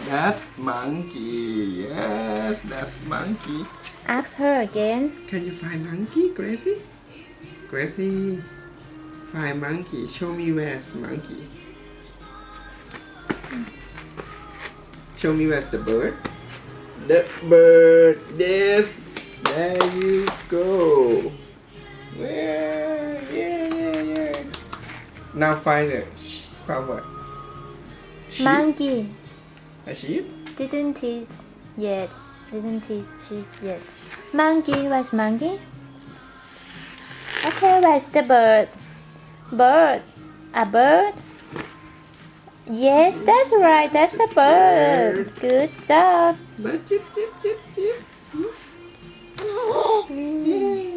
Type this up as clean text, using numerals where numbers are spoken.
That's monkey. Yes, that's monkey. Ask her again. Can you find monkey, Gracie? Gracie, find monkey. Show me where's monkey. Show me where's the bird. The bird. Yes. There you go. Where? Yeah. Now find it. Found what? Sheep? Monkey. A sheep? Didn't teach yet. Monkey, where's monkey? Okay, where's the bird? Bird. A bird? Yes, that's right. That's a bird. Good job. But chip. Mm. Yay.